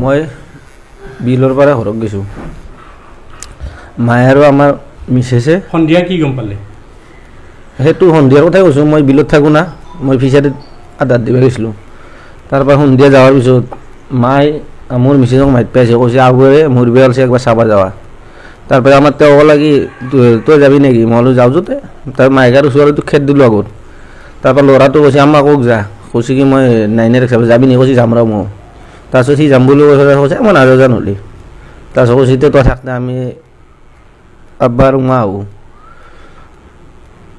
মই বিলৰ পৰা ঘৰত গৈছোঁ মায়ে আৰু আমাৰ মিছেছে সন্ধিয়া কি গম পালে সেইটো সন্ধিয়াৰ কথাই কৈছোঁ মই বিলত থাকোঁ না মই ফিচাৰীত আধাৰ দিব গৈছিলোঁ তাৰপৰা সন্ধিয়া যোৱাৰ পিছত মায়ে মোৰ মিছেছক মাতি পাইছে কৈছে আগুৱাই মোৰ বিয়া আছে একবাৰ চাব যাৱা তাৰপৰা আমাৰ তেওঁ ক'লা কি তই যাবি নেকি মই বোলো যাওঁ য'তে তাৰ মাইক আৰু ছোৱালীটোক খেদ দিলোঁ আগত তাৰপৰা ল'ৰাটো কৈছে আম্মা কওক যা কৈছে কি মই নাইনেৰে চাব যাবি নেকি কৈছে যাম ৰ মই তাৰপিছত সি যাম বুলি কৈছে মই নাযাওঁ জান হ'লি তাৰপিছত কৈছে এতিয়া তই থাকতে আমি আব্বা আৰু মা আহোঁ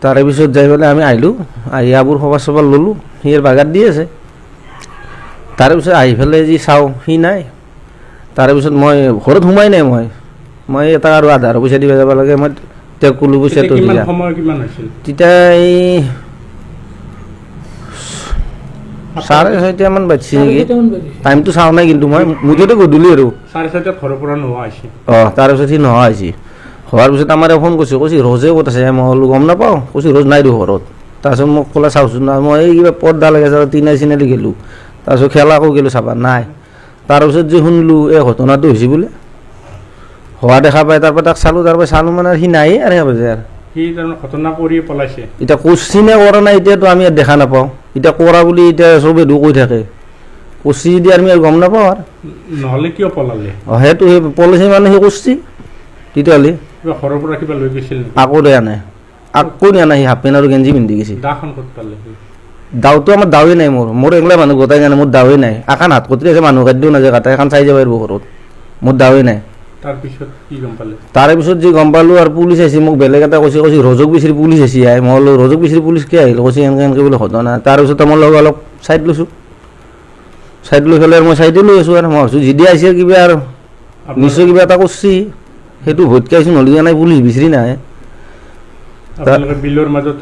তাৰে পিছত যাই পেলাই আমি আহিলোঁ আহি আবুৰ খবৰ চবৰ ল'লোঁ সি বাগাত দি আছে তাৰে পিছত আহি পেলাই যি চাওঁ সি নাই তাৰে পিছত মই ঘৰত সোমাই নাই মই এটা আৰু আধাৰ পইচা দিব যাব লাগে মই তেওঁক ক'লোঁ পইচাটো দিয়া তেতিয়া এই 6:30 বাজিছে নেকি টাইমটো চাওঁ নাই কিন্তু মই মুঠতে গধূলি আৰু 6:30 ঘৰৰ পৰা নোহোৱা হৈছে তাৰপিছত সি নোহোৱা হৈছে হোৱাৰ পিছত আমাৰ ফোন কৰিছোঁ কৈছে ৰজে ক'ত আছে মই বোলো গম নাপাওঁ কৈছে ৰজ নাই দিওঁ ঘৰত তাৰপিছত মোক ক'লা চাওঁচোন না মই এই কিবা পৰ্দা লাগে তিনাই চিনালি গ'লোঁ তাৰপিছত খেলাকো গ'লোঁ চাবা নাই তাৰপিছত যে শুনিলোঁ এই ঘটনাটো হৈছে বোলে হোৱা দেখা পাই তাৰপৰা তাক চালোঁ মানে সি নায়েই আৰু বাজে আৰু সি ঘটনা কৰি পলাইছে এতিয়া কৰছি নে কৰা নাই এতিয়াতো আমি ইয়াত দেখা নাপাওঁ এতিয়া কৰা বুলি এতিয়া চবেই কৈ থাকে কৰছি যদি আমি আৰু গম নাপাওঁ আৰু নহ'লে কিয় পলালে সেইটো সেই পলিচি মানে সি কৰছি তেতিয়াহ'লে ঘৰৰ পৰা কিবা লৈ গৈছিল আকৌ দিয়া নাই আকৌ নিয়া নাই সি হাফ পেণ্ট আৰু গেঞ্জি পিন্ধি গৈছে দাখন ক'ত পালে দাওটো আমাৰ দাৱেই নাই মোৰ এগলা মানুহ গোটাই জানে মোৰ দাৱেই নাই এখন হাত কটৰি আছে মানুহ খাদ্যও নাযায় কাটা এখন চাই যাব পাৰিব ঘৰত মোৰ দাৱেই নাই তাৰপিছত কি গম পালে তাৰে পিছত যি গম পালোঁ আৰু পুলিচ আহিছে মোক বেলেগ এটা কৈছে ৰজক বিচাৰি পুলিচ আহিছে মই বোলো ৰজক বিচাৰি পুলিচ কিয় আহিল কৈছে এনেকৈ বোলে ঘটনা তাৰপিছত মোৰ লগত অলপ চাইড লৈছোঁ চাইড লৈ পেলাই মই চাইডে লৈ আছোঁ আৰু মই ভাবিছোঁ যদি আহিছে কিবা আৰু নিশ্চয় কিবা এটা কৰিছে সেইটো ভটকে আহিছোঁ নহ'লে নাই পুলিচ বিচাৰি নাহে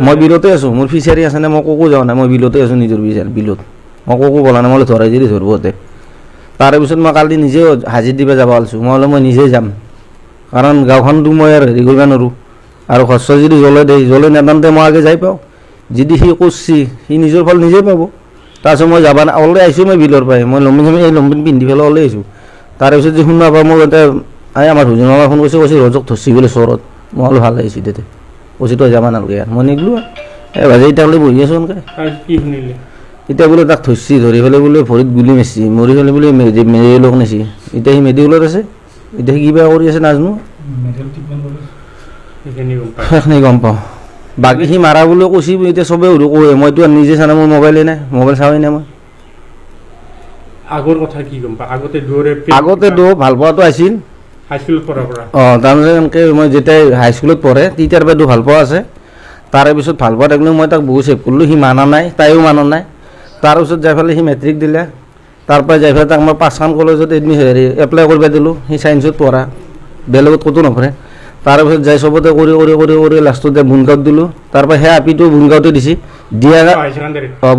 মই বিলতে আছোঁ মোৰ ফিচাৰী আছে নে মই ক'কো যোৱা নাই মই বিলতে আছোঁ নিজৰ বিলত মই ক'কো বলা নাই মই ধৰাই যদি ধৰিবতে তাৰে পিছত মই কালি নিজেও হাজিৰ দিব যাব ওলাইছোঁ মই বোলে মই নিজেই যাম কাৰণ গাঁওখনটো মই আৰু হেৰি কৰিব নোৱাৰোঁ আৰু খৰচ যদি জ্বলে নেদানতে মই আগে যাই পাওঁ যদি সি কৰিছে সি নিজৰ ফল নিজেই পাব তাৰপিছত মই যাব নাই ওলাই আহিছোঁ মই বিলৰ পৰাই মই লম্বিন পিন্ধি পেলাই ওলাই আহিছোঁ তাৰপিছত যে শুনা পাওঁ মই এতিয়া আমাৰ হুজুৰ মামা ফোন কৈছে ৰজক ধৰছি বোলে চৰত মই অলপ ভাল লাগিছোঁ তেতিয়া কৈছে তই যাব নালাগে আৰু মই নিগলোঁ ভাজি এতিয়ালৈ বহি আছোঁ এনেকৈ কি শুনিলে এতিয়া বোলে তাক ধৰছি ধৰি পেলাই বোলে ভৰিত গুলি মাৰিছি মৰি পেলাই বোলে মেডিকেলক নিছি এতিয়া সি মেডিকেলত আছে এতিয়া সি কিবা কৰি আছে নাজানো সেইখিনি গম পাওঁ বাকী সি মাৰা বুলিও কৈছি এতিয়া চবেই সুধো কয় মইতো নিজে চানে মোৰ মোবাইলেই নাই মোবাইল চাওঁৱেই নাই মই আগৰ কথা কি গম পা আগতে ভাল পোৱাটো আছিল তাৰমানে এনেকৈ মই যেতিয়া হাইস্কুলত পঢ়ে তেতিয়াৰ পৰাই ভাল পোৱা আছে তাৰে পিছত ভাল পোৱা থাকিলেও মই তাক বহুত ছেভ কৰিলোঁ সি মানা নাই তাইও মানা নাই তাৰপিছত যাই পেলাই সি মেট্ৰিক দিলে তাৰপৰা যাই পেলাই তাক মই 5খন কলেজত এপ্লাই কৰিব দিলোঁ সি ছায়েন্সত পঢ়া বেলেগত ক'তো নপঢ়ে তাৰপিছত যাই চবতে কৰি লাষ্টত যাই বুনগাঁৱত দিলোঁ তাৰপৰা সেই আপিটো বুনগাঁৱতে দিছে দিয়া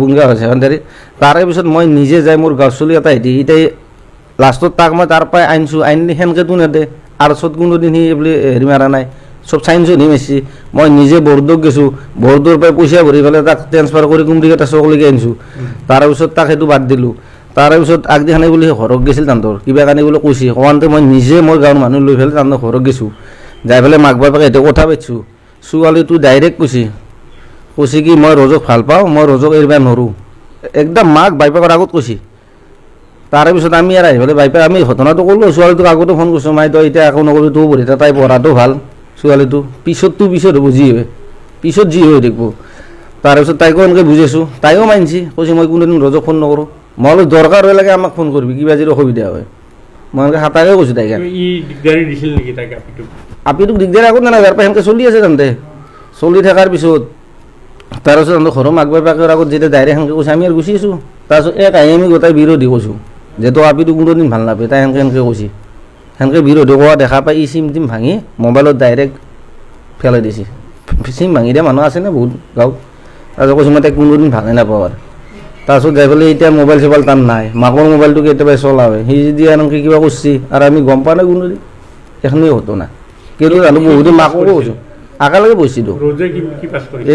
বুনগাঁও হাই ছেকেণ্ডাৰী তাৰে পিছত মই নিজে যাই মোৰ গাঁৱৰ চলি এটা হেতি এতিয়া লাষ্টত তাক মই তাৰ পৰাই আনিছোঁ আনি সেনেকৈতো নেদে আৰ্টছত কোনোদিন সি বুলি হেৰি মাৰা নাই চব ছায়েন্সত হি মাৰিছে মই নিজে বৰ্ডত গৈছোঁ বৰ্ডৰ পৰাই পইচা ভৰি পেলাই তাক ট্ৰেন্সফাৰ কৰি কুমৰিঘাটা চকলৈকে আনিছোঁ তাৰপিছত তাক সেইটো বাদ দিলোঁ তাৰপিছত আগদিখানে বুলি ঘৰত গৈছিল তাহাঁতৰ কিবা কাৰণে বোলে কৈছে কওঁতে মই নিজে মই গাঁৱৰ মানুহ লৈ পেলাই তাহাঁতৰ ঘৰত গৈছোঁ যাই পেলাই মাক বাপেকে এতিয়া কথা পাতিছোঁ ছোৱালীটো ডাইৰেক্ট কৈছে কি মই ৰজক ভাল পাওঁ মই ৰজক এৰিব নোৱাৰোঁ একদম মাক বাপেকৰ আগত কৈছে তাৰে পিছত আমি আৰু আহি পেলাই বাইপে আমি ঘটনাটো ক'লোঁ ছোৱালীটোক আগতে ফোন কৰিছোঁ মাই তই এতিয়া একো নকৰিবি তোৰ পঢ়ি তাই পঢ়াটো ভাল ছোৱালীটো পিছত হ'ব যি হয় পিছত যি হৈ থাকিব তাৰপিছত তাইকো এনেকৈ বুজাইছোঁ তাইও মানিছে কৈছে মই কোনোদিন ৰজক ফোন নকৰোঁ মই অলপ দৰকাৰ হৈ লাগে আমাক ফোন কৰিবি কিবা যদি অসুবিধা হয় মই এনেকৈ হাতাকে কৈছোঁ তাইক আপিটোক দিগদাৰী আগত নালাগে তাৰ পৰা সেনেকৈ চলি আছে তেন্তে চলি থকাৰ পিছত তাৰপিছত ঘৰৰ মাক বাপেকৰ আগত যেতিয়া ডাইৰেক্ট সেনেকৈ কৈছে আমি আৰু গুচি আছোঁ তাৰপিছত আহি আমি গোটাই বিৰোধী কৈছোঁ যিহেতু আপিটো কোনোদিন ভাল নাপায় তাই সেনেকৈ কৈছে সেনেকৈ বিৰোধী কোৱা দেখা পাই ই চিম টিম ভাঙি মোবাইলত ডাইৰেক্ট পেলাই দিছে চিম ভাঙি দিয়া মানুহ আছেনে বহুত গাঁৱত তাৰপিছত কৈছোঁ মই তাইক কোনোদিন ভালেই নাপাওঁ আৰু তাৰপিছত যাই পেলাই এতিয়া মোবাইল চোবাইল তাৰ নাই মাকৰ মোবাইলটো কেতিয়াবা চলা হয় সি যদি এনেকৈ কিবা কৰিছে আৰু আমি গম পোৱা নাই কোনোদিন সেইখিনিয়ে ঘটনা কিন্তু জানো বহুতে মাকো কৈছোঁ আগালৈকে বহিছিলোঁ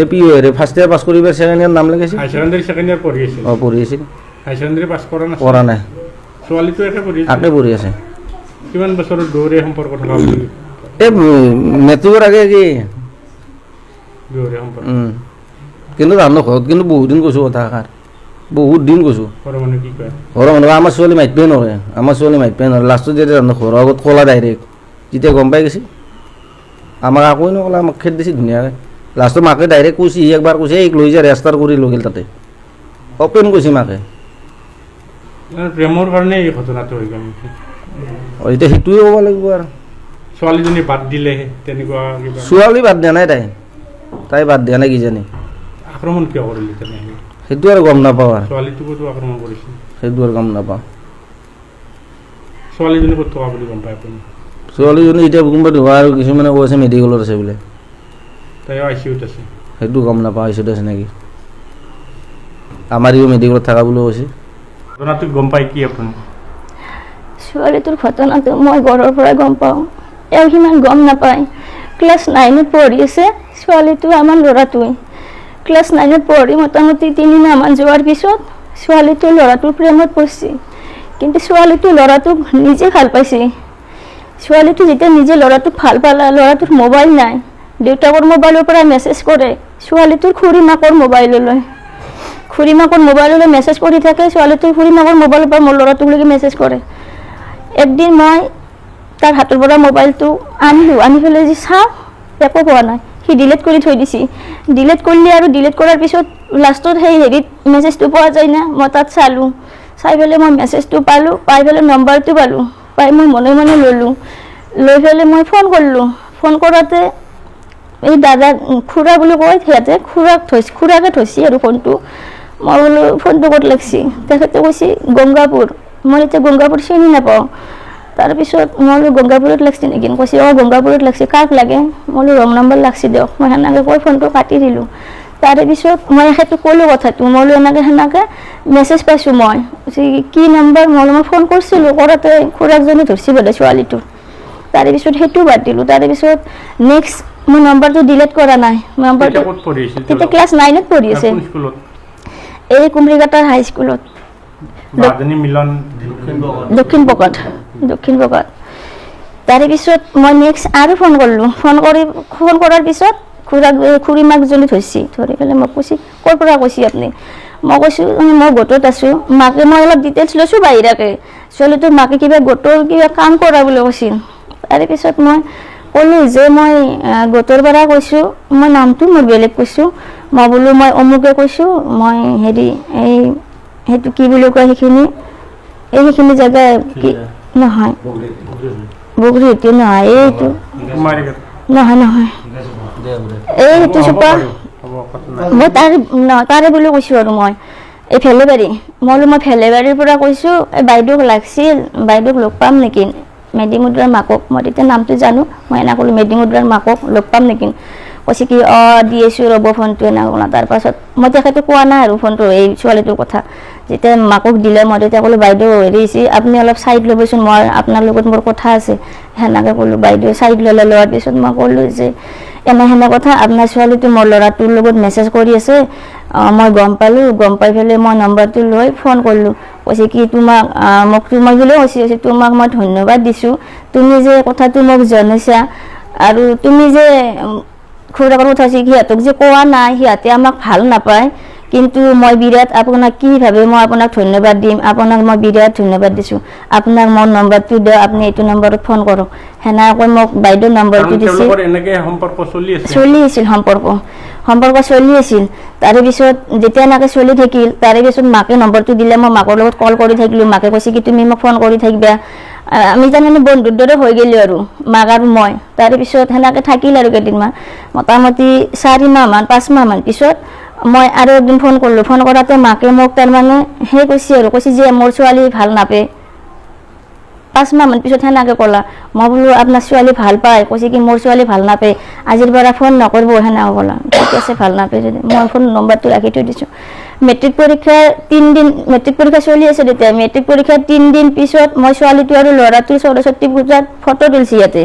এ পি ফাৰ্ষ্ট ইয়াৰ পাছ কৰি ছেকেণ্ড ইয়াৰ নাম লাগিছিল পঢ়ি আছিল কৰা নাই ছোৱালীটো একে পঢ়ি আছে? আকে পঢ়ি আছে। কিমান বছৰৰ দৌৰে সম্পৰ্ক থকা বুলি এই মেট্ৰিকৰ আগে কি দৌৰে সম্পৰ্ক কিন্তু জানো ঘৰত কিন্তু বহুত দিন কৈছোঁ কথাষাৰ, বহুত দিন কৈছোঁ। ঘৰৰ মানুহে কি কয়? ঘৰৰ মানুহে আমাৰ ছোৱালী মাতিবই নোৱাৰে, আমাৰ ছোৱালী মাতিবই নোৱাৰে। লাষ্টত যেতিয়া জানো ঘৰৰ আগত ক'লা ডাইৰেক্ট, তেতিয়া গম পাই গৈছে। আমাক একোৱে নক'লে, আমাক খেদ দিছে ধুনীয়াকৈ। লাষ্টত মাকে ডাইৰেক্ট কৈছে, সি একবাৰ কৈছে এই লৈ যা ৰেজিষ্টাৰ কৰি লৈ গ'ল তাতে, অপেন কৈছে মাকে। প্ৰেমৰ কাৰণে এই ঘটনাটো হৈ গ'ল। এতিয়া সেইটোৱে ক'ব লাগিব আৰু। ছোৱালীজনী বাদ দিলে তেনেকুৱা কিবা? ছোৱালী বাদ দিয়া নাই, তাই বাদ দিয়া নাই কিজানি। আক্ৰমণ কিয় কৰিলে তেনেহ'লে? সেইটো আৰু গম নাপাওঁ আৰু, ছোৱালীটোকোতো আক্ৰমণ কৰিছিল। সেইটো আৰু গম নাপাওঁ। ছোৱালীজনী ক'ত থকা বুলি গম পায় আপুনি? ছোৱালীজনী এতিয়া কোনোবা ধোৱা আৰু কিছুমানে কৈ আছে মেডিকেলত আছে বোলে। তাইও আই চি ইউত আছে? সেইটো গম নাপাওঁ আই চি ইউত আছে নেকি। আমাৰ ইও মেডিকেলত থকা বুলি কৈছে। ঘটনাটো গম পাই কি আপুনি? ছোৱালীটোৰ ঘটনাটো মই ঘৰৰ পৰা গম পাওঁ, এওঁ সিমান গম নাপায়। ক্লাছ 9ত পঢ়ি আছে ছোৱালীটো, আমাৰ ল'ৰাটোৱে। ক্লাছ 9ত পঢ়ি মোটামুটি 3 মাহমান যোৱাৰ পিছত ছোৱালীটো ল'ৰাটোৰ প্ৰেমত পৰিছে। কিন্তু ছোৱালীটো ল'ৰাটোক নিজে ভাল পাইছে। ছোৱালীটো যেতিয়া নিজে ল'ৰাটোক ভাল পালা, ল'ৰাটোৰ মোবাইল নাই, দেউতাকৰ মোবাইলৰ পৰা মেছেজ কৰে ছোৱালীটোৰ খুৰী মাকৰ মোবাইললৈ। খুৰী মাকৰ মোবাইললৈ মেছেজ কৰি থাকে, ছোৱালীটোৰ খুৰী মাকৰ মোবাইলৰ পৰা মোৰ ল'ৰাটোকলৈকে মেছেজ কৰে। একদিন মই তাৰ হাতৰ পৰা মোবাইলটো আনিলোঁ, আনি পেলাই যে চাওঁ একো পোৱা নাই, সি ডিলিট কৰি থৈ দিছে। ডিলিট কৰিলে আৰু ডিলিট কৰাৰ পিছত লাষ্টত সেই হেৰিত মেছেজটো পোৱা যায় না, মই তাত চালোঁ, চাই পেলাই মই মেছেজটো পালোঁ, পাই পেলাই নম্বৰটো পালোঁ, পাই মই মনে মনে ল'লোঁ। লৈ পেলাই মই ফোন কৰিলোঁ, ফোন কৰোঁতে এই দাদা খুৰা বুলি কয় সিহঁতে, খুৰাকে থৈছে আৰু ফোনটো। মই বোলো ফোনটো ক'ত লাগিছে? তেখেতে কৈছে গংগাপুৰ। মই এতিয়া গংগাপুৰ চিনি নাপাওঁ। তাৰপিছত মই বোলো গংগাপুৰত লাগিছে নেকি? কৈছে অঁ গংগাপুৰত লাগিছে, কাক লাগে? মই বোলো ৰং নম্বৰ লাগিছে দিয়ক। মই সেনেকৈ কৈ ফোনটো কাটি দিলোঁ। তাৰে পিছত মই এখেতক ক'লোঁ কথাটো, মই বোলো সেনেকৈ মেছেজ পাইছোঁ মই। কি নম্বৰ? মই বোলো মই ফোন কৰিছিলোঁ, কৰোঁতে খুৰাকজনী ধৰিছে বোলে ছোৱালীটো। তাৰে পিছত সেইটো বাদ দিলোঁ। তাৰে পিছত নেক্সট মই নম্বৰটো ডিলিট কৰা নাই। নম্বৰটো তেতিয়া ক্লাছ 9ত পঢ়ি আছে, এই কুমৰিঘাটৰ হাইস্কুলত, দক্ষিণ পকত। তাৰে পিছত মই নেক্সট আৰু ফোন কৰিলোঁ, ফোন কৰাৰ পিছত খুৰী মাকজনী ধৰিছে, ধৰি পেলাই মোক কৈছে ক'ৰ পৰা কৈছে আপুনি? মই কৈছোঁ মই গোটত আছোঁ। মাকে মই অলপ ডিটেইলছ লৈছোঁ বাহিৰাকে, ছোৱালীটোৰ মাকে কিবা গোটৰ কিবা কাম কৰা বুলি কৈছিল। তাৰে পিছত মই ক'লোঁ যে মই গোটৰ পৰা কৈছোঁ, মই নামটো মোৰ বেলেগ কৈছোঁ। মই বোলো মই অমুকে কৈছোঁ, মই হেৰি এই সেইটো কি বুলি কয় সেইখিনি জেগা কি নহয়, বগৰীহাটী নহয়, এইটো নহয় এই সেইটো চোপা, মই তাৰে বুলি কৈছোঁ আৰু মই এই ভেলেবাৰী। মই বোলো মই ভেলেবাৰীৰ পৰা কৈছোঁ, এই বাইদেউক লাগিছিল, বাইদেউক লগ পাম নেকি? মেডিমুদ্ৰাৰ মাকক, মই তেতিয়া নামটো জানো, মই এনে ক'লোঁ মেডিমুদ্ৰাৰ মাকক লগ পাম নেকি? কৈছে কি অঁ দি আছোঁ ৰ'ব ফোনটো, এনেকৈ ক'লা। তাৰপাছত মই তেখেতে কোৱা নাই আৰু ফোনটো এই ছোৱালীটোৰ কথা। যেতিয়া মাকক দিলে মই তেতিয়া ক'লোঁ বাইদেউ হেৰি আপুনি অলপ ছাইড ল'বচোন, মই আপোনাৰ লগত মোৰ কথা আছে, সেনেকৈ ক'লোঁ। বাইদেউ ছাইড ল'লে, লোৱাৰ পিছত মই ক'লোঁ যে সেনে কথা, আপোনাৰ ছোৱালীটো মোৰ ল'ৰাটোৰ লগত মেছেজ কৰি আছে, মই গম পালোঁ, গম পাই পেলাই মই নম্বৰটো লৈ ফোন কৰিলোঁ। কৈছে কি মোক বুলিও কৈছে তোমাক মই ধন্যবাদ দিছোঁ, তুমি যে কথাটো মোক জনাইছা, আৰু তুমি যে খুৰাকৰ কথা হৈছে সিহঁতক যে কোৱা নাই, সিহঁতে আমাক ভাল নাপায়, কিন্তু মই বিৰাট আপোনাক কি ভাবে মই আপোনাক ধন্যবাদ দিম, আপোনাক মই বিৰাট ধন্যবাদ দিছোঁ, আপোনাক মোৰ নম্বৰটো দিয়ক, আপুনি এইটো নম্বৰত ফোন কৰক। সেনেকৈ মোক বাইদেউৰ নম্বৰটো দিছিল। চলি আছিল সম্পৰ্ক চলি আছিল। তাৰে পিছত যেতিয়া এনেকৈ চলি থাকিল, তাৰে পিছত মাকে নম্বৰটো দিলে, মই মাকৰ লগত কল কৰি থাকিলোঁ। মাকে কৈছে কি তুমি মোক ফোন কৰি থাকিবা। আমি তাৰমানে বন্ধুৰ দৰে হৈ গ'লোঁ আৰু মাক আৰু মই। তাৰে পিছত সেনেকৈ থাকিল আৰু কেইদিনমান, মোটামুটি 4 মাহমান 5 মাহমান পিছত মই আৰু একদিন ফোন কৰিলোঁ। ফোন কৰাতে মাকে মোক তাৰমানে সেই কৈছে যে মোৰ ছোৱালী ভাল নাপায়। 5 মাহমান পিছত সেনেকৈ ক'লা। মই বোলো আপোনাৰ ছোৱালী ভাল পায়? কৈছে কি মোৰ ছোৱালী ভাল নাপায়, আজিৰ পৰা ফোন নকৰিব, সেনেকৈ ক'লা। ঠিক আছে ভাল নাপায় যদি, মই ফোন নম্বৰটো ৰাখি থৈ দিছোঁ। মেট্ৰিক পৰীক্ষাৰ 3 দিন, মেট্ৰিক পৰীক্ষা চলি আছে তেতিয়া, মেট্ৰিক পৰীক্ষাৰ 3 দিন পিছত মই ছোৱালীটো আৰু ল'ৰাটোৰ সৰস্বতী পূজাত ফটো তুলিছোঁ ইয়াতে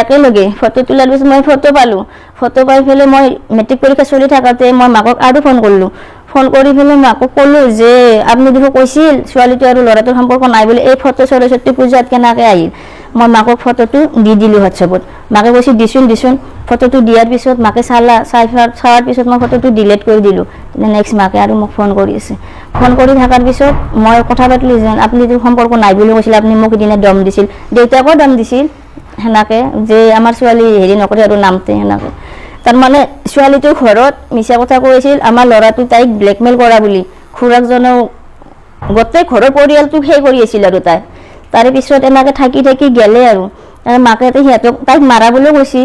একেলগে। ফটো তোলাৰ পিছত মই ফটো পালোঁ, ফটো পাই পেলাই মই মেট্ৰিক পৰীক্ষা চলি থাকোঁতে মই মাকক আৰু ফোন কৰিলোঁ। ফোন কৰি পেলাই মাকো ক'লোঁ যে আপুনি দেখোন কৈছিল ছোৱালীটো আৰু ল'ৰাটোৰ সম্পৰ্ক নাই বুলি, এই ফটো সৰস্বতী পূজাত কেনেকৈ আহিল? মই মাকক ফটোটো দি দিলোঁ হোৱাটছএপত। মাকে কৈছে দিচোন। ফটোটো দিয়াৰ পিছত মাকে চোৱাৰ পিছত মই ফটোটো ডিলিট কৰি দিলোঁ। নেক্সট মাকে আৰু মোক ফোন কৰি আছে। ফোন কৰি থকাৰ পিছত মই কথা পাতিলোঁ যে আপুনিতো সম্পৰ্ক নাই বুলি কৈছিল, আপুনি মোক সিদিনা দম দিছিল, দেউতাকো দম দিছিল সেনেকৈ যে আমাৰ ছোৱালী হেৰি নকৰে আৰু নামতে সেনেকৈ। তাৰমানে ছোৱালীটোৰ ঘৰত মিছা কথা কৈছিল আমাৰ ল'ৰাটো তাইক ব্লেকমেইল কৰা বুলি, খুৰাকজনেও গোটেই ঘৰৰ পৰিয়ালটোক সেই কৰি আছিল আৰু তাৰে পিছত এনেকৈ থাকি গেলে আৰু মাকে সিহঁতক তাইক মাৰা বুলিও কৈছে,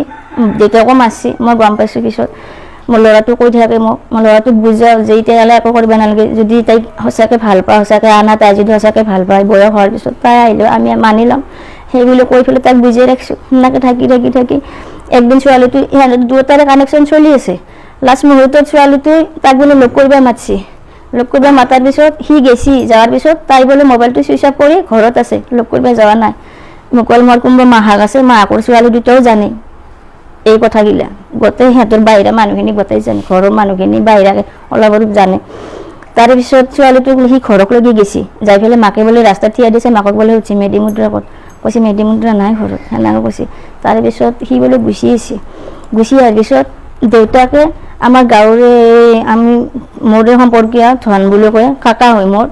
দেউতাকো মাৰছি, মই গম পাইছোঁ পিছত। মোৰ ল'ৰাটো কৈ থাকে মই ল'ৰাটোক বুজাওঁ যে এতিয়ালৈ একো কৰিব নালাগে, যদি তাইক সঁচাকৈ ভাল পায়, সঁচাকৈ আনা তাই যদি সঁচাকৈ ভাল পায়, বয়স হোৱাৰ পিছত তাই আহিলেও আমি মানি ল'ম সেইবুলি কৈ পেলাই তাইক বুজাই ৰাখিছোঁ। সেনেকৈ থাকি একদিন ছোৱালীটো সিহঁতৰ দুয়োটাৰে কানেকশ্যন চলি আছে। লাষ্ট মুহূৰ্তত ছোৱালীটোৱে তাক বোলে লগ কৰিব মাতিছে, লগ কৰিব মাতাৰ পিছত সি গেছি, যোৱাৰ পিছত তাই বোলে মোবাইলটো চুইচ অফ কৰি ঘৰত আছে, লগ কৰিব যোৱা নাই। মোকল মোৰ কোনোবা মাহাক আছে, মাহাকৰ ছোৱালী দুটাও জানে এই কথাগিলা, গোটেই সিহঁতৰ বাহিৰা মানুহখিনি গোটেই জানে, ঘৰৰ মানুহখিনি বাহিৰাকে অলপ অলপ জানে। তাৰপিছত ছোৱালীটোক সি ঘৰক লগি গেছি, যাই পেলাই মাকে বোলে ৰাস্তাত থিয়া দিছে, মাকক বোলে সুধিছে মেডি মুদ্ৰা ক'ত, কৈছে মেডি মুদ্ৰা নাই ঘৰত, সেনেকৈ কৈছে। তাৰপিছত সি বোলে গুচি আহিছে, গুচি অহাৰ পিছত দেউতাকে আমাৰ গাঁৱৰে আমি মোৰে সম্পৰ্কীয় ধন বুলি কয়, কাকা হয় মোৰ,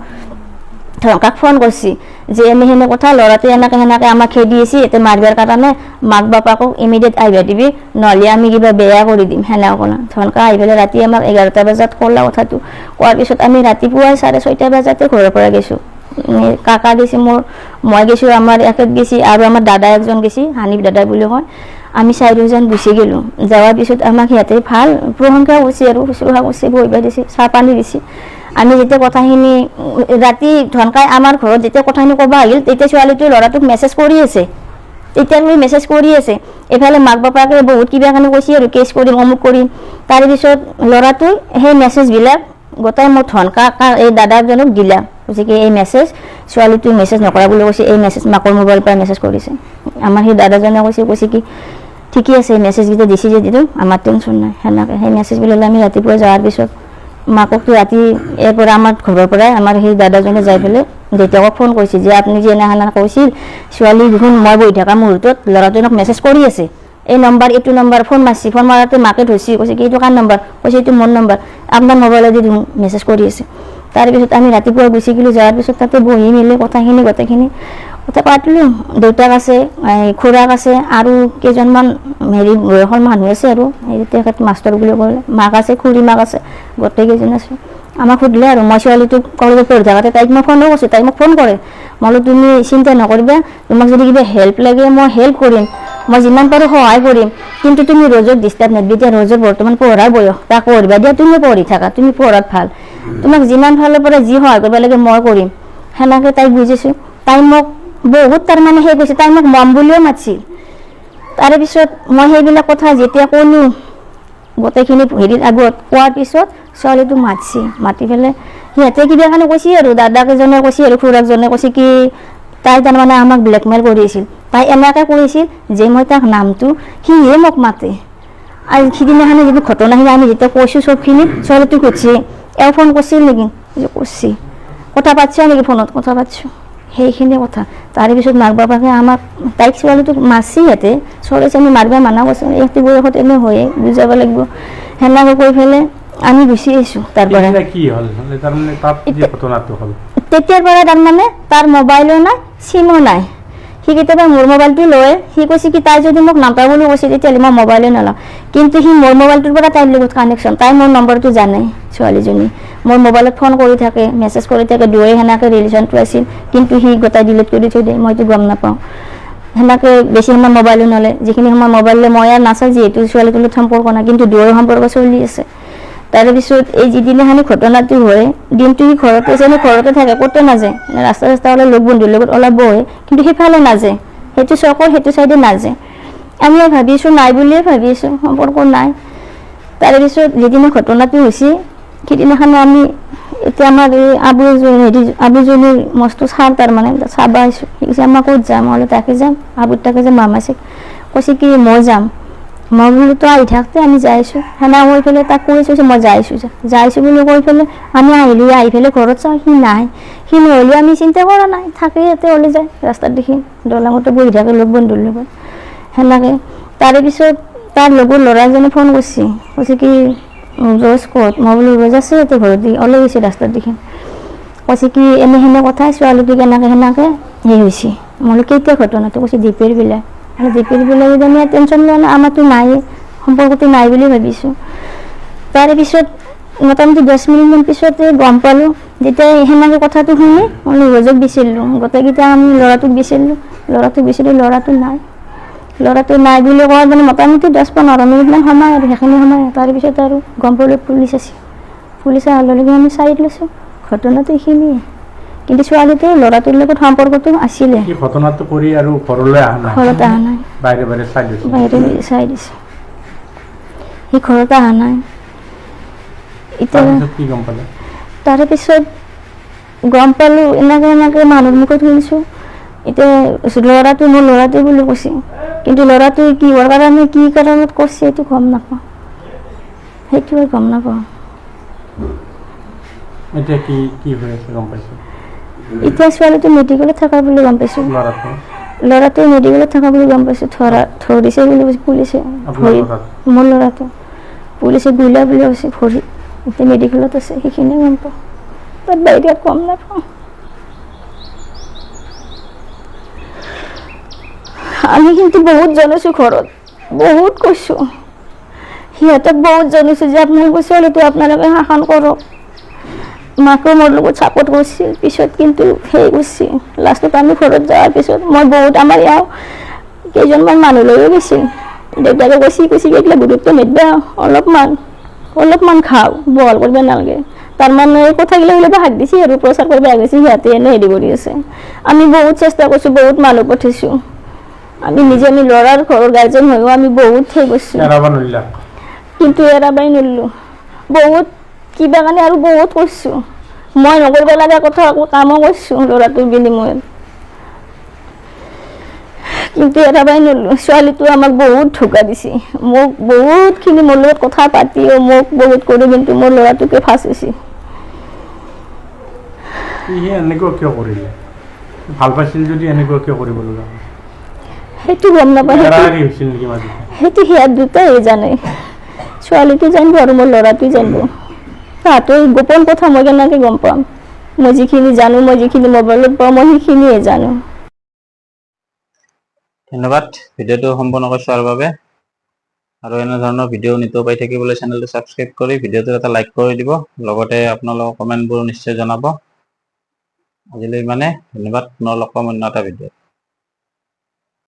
কাক ফোন কৰিছে যে আমি সেনে কথা ল'ৰাটোৱে সেনেকৈ আমাক খেদি আছে, এতিয়া মাৰিবৰ কাৰণে মাক বাপাকক ইমিডিয়েট আহিব দিবি, নহ'লে আমি কিবা বেয়া কৰি দিম সেনেকৈ ক'লা। ধনকা আহি পেলাই ৰাতি আমাক 11টা বজাত ক'লা কথাটো, কোৱাৰ পিছত আমি ৰাতিপুৱা 6:30 বজাতে ঘৰৰ পৰা গৈছোঁ। কাকা গেছি মই গেছোঁ, আমাৰ এখেত গেছি আৰু আমাৰ দাদা একজন গেছি, হানিফ দাদা বুলি কয়। আমি 4জন গুচি গ'লোঁ। যোৱাৰ পিছত আমাক সিহঁতে ভাল প্ৰশংসা কৰিছে আৰু শুশ্ৰূষা কৰিছে, বহিব দিছে, চাহ পানী দিছে। আমি যেতিয়া কথাখিনি ৰাতি ধনকাই আমাৰ ঘৰত যেতিয়া কথাখিনি ক'ব আহিল, তেতিয়া ছোৱালীটোৱে ল'ৰাটোক মেছেজ কৰি আছে, তেতিয়ালৈ মেছেজ কৰি আছে। এইফালে মাক বাপাকে বহুত কিবা কানি কৈছে আৰু কেছ কৰিম অমুক কৰিম। তাৰপিছত ল'ৰাটোৱে সেই মেছেজবিলাক গোটাই মোৰ ধনকা এই দাদাজনক দিলা, কৈছে কি এই মেছেজ ছোৱালীটোৱে মেছেজ নকৰা বুলি কৈছে, এই মেছেজ মাকৰ মোবাইলৰ পৰা মেছেজ কৰিছে। আমাৰ সেই দাদাজনে কৈছে কি ঠিকে আছে, এই মেছেজকেইটা দিছে যে দিলোঁ, আমাৰ টেনশ্যন নাই সেনেকৈ। সেই মেছেজবিলাক আমি ৰাতিপুৱা যোৱাৰ পিছত মাককতো ৰাতি ইয়াৰ পৰা আমাৰ ঘৰৰ পৰাই আমাৰ সেই দাদাজনে যাই পেলাই দেউতাকক ফোন কৰিছে যে আপুনি যে এনে কৈছিল ছোৱালী দেখোন মই বহি থকা মুহূৰ্তত ল'ৰাজনক মেছেজ কৰি আছে, এই নম্বৰ এইটো নম্বৰ ফোন মাৰছি, ফোন মাৰোঁতে মাকে ধৰিছে, কৈছে কি এইটো কাৰ নম্বৰ, কৈছে এইটো মোৰ নম্বৰ, আপোনাৰ মোবাইলেদি দেখোন মেছেজ কৰি আছে। তাৰপিছত আমি ৰাতিপুৱা গুচি গ'লোঁ, যোৱাৰ পিছত তাতে বহি মেলি কথাখিনি গোটেইখিনি কথা পাতিলোঁ। দেউতাক আছে, খুৰাক আছে আৰু কেইজনমান হেৰি বয়সৰ মানুহ আছে আৰু হেৰি তেখেত মাষ্টৰ বুলি ক'লে, মাক আছে, খুৰী মাক আছে, গোটেইকেইজন আছে। আমাক সুধিলে আৰু মই ছোৱালীটোক কলেজত পঢ়ি থাকোঁতে তাইক মই ফোনো কৰিছোঁ, তাইক মোক ফোন কৰে, মই বোলো তুমি চিন্তা নকৰিবা, তোমাক যদি কিবা হেল্প লাগে মই হেল্প কৰিম, মই যিমান পাৰোঁ সহায় কৰিম, কিন্তু তুমি ৰ'জক ডিষ্টাৰ্ব নিদিবা, এতিয়া ৰ'জৰ বৰ্তমান পঢ়াৰ বয়স, তাক পঢ়িবা দিয়া, তুমি পঢ়ি থাকা, তুমি পঢ়াত ভাল, তোমাক যিমান ফালৰ পৰা যি সহায় কৰিব লাগে মই কৰিম, সেনেকৈ তাইক বুজিছোঁ। তাই মোক বহুত তাৰমানে সেই কৈছে, তাই মোক মম বুলিও মাতিছিল। তাৰে পিছত মই সেইবিলাক কথা যেতিয়া ক'লোঁ গোটেইখিনি হেৰিৰ আগত কোৱাৰ পিছত ছোৱালীটোক মাতিছে, মাতি পেলাই সিহঁতে কিবা কাৰণে কৈছে আৰু দাদাকেইজনে কৈছে আৰু খুৰাকজনে কৈছে কি তাই তাৰমানে আমাক ব্লেকমেইল কৰি আছিল, তাই এনেকৈ কৰিছিল যে মই তাক নামটো সিহে মোক মাতে। আৰু সিদিনাখনে যিটো ঘটনাখিনি আমি যেতিয়া কৈছোঁ চবখিনি, ছোৱালীটোক সুধিছে এওঁ ফোন কৰিছিল নেকি, কৰিছে, কথা পাতিছ নেকি ফোনত, কথা পাতিছোঁ, সেইখিনি কথা। তাৰে পিছত মাক বাপাকে আমাক তাইক ছোৱালীটোক মাৰছি, সিহঁতে চলিছে, আমি মাৰিব মানা কৰিছোঁ, এইটো বয়সত এনে হয়ে বুজাব লাগিব, সেনেকৈ কৈ পেলাই আমি গুচি আহিছোঁ। তাৰ পৰা কি হ'ল তাৰমানে তাত যে ঘটনাটো হ'ল তেতিয়াৰ পৰা তাৰমানে তাৰ মোবাইলো নাই, চিমো নাই। সি কেতিয়াবা মোৰ মোবাইলটো লয়, সি কৈছে কি তাই যদি মোক নাপায় বুলি কৈছে তেতিয়াহ'লে মই মোবাইলে নলওঁ, কিন্তু সি মোৰ মোবাইলটোৰ পৰা তাইৰ লগত কানেকশ্যন, তাই মোৰ নম্বৰটো জানে ছোৱালীজনী, মোৰ মোবাইলত ফোন কৰি থাকে, মেছেজ কৰি থাকে, দুয়ে সেনেকৈ ৰিলেশ্যনটো আছিল, কিন্তু সি গোটাই ডিলিট কৰি থৈ দিয়ে, মইতো গম নাপাওঁ। সেনেকৈ বেছি সময় মোবাইলো নলয়, যিখিনি সময় মোবাইল লয় মই আৰু নাচাওঁ, যিহেতু ছোৱালীটোৰ লগত সম্পৰ্ক নাই, কিন্তু দুয়ো সম্পৰ্ক চলি আছে। তাৰপিছত এই যিদিনাখনি ঘটনাটো হয়, দিনটো সি ঘৰতে আছে, ঘৰতে থাকে, ক'তো নাযায়, ৰাস্তা ওলাই লগ বন্ধুৰ লগত অলপ বহে, কিন্তু সিফালে নাযায়, সেইটো চকৰ সেইটো চাইডে নাযায়। আমি ভাবিছোঁ নাই বুলিয়ে ভাবিছোঁ, সম্পৰ্ক নাই। তাৰপিছত যিদিনা ঘটনাটো হৈছে সিদিনাখনে আমি এতিয়া আমাৰ এই আবুজনীৰ মস্ত চাৰ তাৰমানে চাব আহিছোঁ, সি কৈছে আমাৰ ক'ত যাম, হ'লে তাকে যাম, আবুৰ তাকে যাম, মামাছে কৈছে কি মই যাম, মই বোলো তো আহি থাকতে আমি যাইছোঁ সেনা কৈ পেলাই তাক কৈছোঁ যে মই যাইছোঁ যাইছোঁ বুলি কৈ পেলাই আমি আহিলোঁ আহি পেলাই ঘৰত চাওঁ সি নাই সি নহ'লেও আমি চিন্তা কৰা নাই থাকে ইয়াতে ওলাই যায় ৰাস্তাত দেখি দলঙতে বহি থাকে লগ বন্ধুৰ লগত সেনেকৈ তাৰে পিছত তাৰ লগৰ ল'ৰা এজনে ফোন কৈছে কি ৰ'জ ক'ত মই বোলো ৰ'জ আছে ইয়াতে ঘৰত দেখি ওলাই গৈছে ৰাস্তাত দেখি কৈছে কি এনে সেনে কথা ছোৱালীটো কেনেকৈ সেই হৈছে মই বোলো কেতিয়া ঘটনাটো কৈছে দীপেৰ বিলাক আৰু দীপেৰ বিলাক যদি আমি টেনশ্যন লোৱা নাই আমাৰতো নাই সম্পৰ্কটো নাই বুলি ভাবিছোঁ তাৰে পিছত মোটামুটি 10 মিনিটমান পিছতে গম পালোঁ যেতিয়া সেনেকৈ কথাটো শুনি মই ৰ'জক বিচাৰিলোঁ গোটেইকেইটা আমি ল'ৰাটোক বিচাৰিলোঁ ল'ৰাটো নাই বুলি কোৱাৰ মানে মোটামুটি 10-15 মিনিটমান সময় আৰু সেইখিনি সময় তাৰপিছত আৰু গম পালোঁ পুলিচ অহাৰ লগে আমি চাই লৈছোঁ ঘটনাটো এইখিনিয়ে কিন্তু ছোৱালীটোৰ ল'ৰাটোৰ লগত সম্পৰ্কটো আছিলে ঘটনাটো কৰি আৰু ঘৰলৈ ঘৰত অহা নাই বাহিৰে চাই দিছে সি ঘৰত অহা নাই এতিয়া কি গম পালে তাৰে পিছত গম পালোঁ এনেকৈ মানুহৰ মুখত শুনিছোঁ এতিয়া ল'ৰাটো মোৰ ল'ৰাটোৱে বুলি কৈছে কিন্তু ল'ৰাটোৱে কিহৰ কাৰণে কি কাৰণত কৰিছে সেইটো গম নাপাওঁ এতিয়া কি হৈ আছে গম পাইছোঁ এতিয়া ছোৱালীটো মেডিকেলত থকা বুলি গম পাইছোঁ ল'ৰাটো মেডিকেলত থকা বুলি গম পাইছোঁ ধৰিছে বুলি কৈছে পুলিচে মোৰ ল'ৰাটো পুলিচে গুলা বুলি কৈছে ভৰি এতিয়া মেডিকেলত আছে সেইখিনিয়ে গম পাওঁ তাত বাহিৰত গম নাপাওঁ আমি কিন্তু বহুত জনাইছোঁ ঘৰত বহুত কৈছোঁ সিহঁতক বহুত জনাইছোঁ যে আপোনালোকৰ ছোৱালীটো আপোনালোকে শাসন কৰক মাকেও মোৰ লগত ছাপোৰ্ট কৰিছিল পিছত কিন্তু সেই কৰিছিল লাষ্টত আমি ঘৰত যোৱাৰ পিছত মই বহুত আমাৰ ইয়াৰ কেইজনমান মানুহ লৈও গৈছিল দেউতাকে কৈছে এইবিলাক গুৰুত্ব নিদিবা অলপমান খাওঁ বহল কৰিব নালাগে তাৰমানে এই কথাগিলা বোলে হাত দিছে আৰু প্ৰচাৰ কৰিব আহিছে সিহঁতে এনে হেৰি কৰি আছে আমি বহুত চেষ্টা কৰিছোঁ বহুত মানুহ পঠাইছোঁ আমি ল'ৰাৰ ঘৰৰ গাৰ্জেন হৈও আমি বহুত সেই কৰিছোঁ কিন্তু এৰাবাই নোৱাৰিলোঁ বহুত কিবা কাৰণে আৰু বহুত কৰিছোঁ মই নকৰিব লগা কথা আকৌ কামো কৰিছোঁ ল'ৰাটোৰ বিনিময়ত কিন্তু এৰাবাই নোৱাৰিলোঁ ছোৱালীটো আমাক বহুত ধোকা দিছে মোক বহুতখিনি মোৰ লগত কথা পাতিও মোক বহুত কৰি কিন্তু মোৰ ল'ৰাটোকে ফাঁচিছে এনেকুৱা কিয় কৰিলে ভাল পাইছিল যদি এনেকুৱা কিয় কৰিব লগা সেইটো গম নাপাওঁ সেইটো সিহঁত দুটাই জানে ছোৱালীটো জানিব আৰু মোৰ ল'ৰাটোৱে জানিব তাহাঁতৰ গোপন কথা মই কেনেকৈ গম পাম মই যিখিনি জানো মই যিখিনি মোবাইলত পাওঁ মই সেইখিনিয়ে জানো ধন্যবাদ ভিডিঅ'টো সম্পূৰ্ণকৈ চোৱাৰ বাবে আৰু এনেধৰণৰ ভিডিঅ' নিতৌ পাই থাকিবলৈ চেনেলটো ছাবস্ক্ৰাইব কৰি ভিডিঅ'টো এটা লাইক কৰি দিব লগতে আপোনালোকৰ কমেণ্টবোৰ নিশ্চয় জনাব আজিলৈ ধন্যবাদ পুনৰ লগ পাম অন্য এটা ভিডিঅ'ত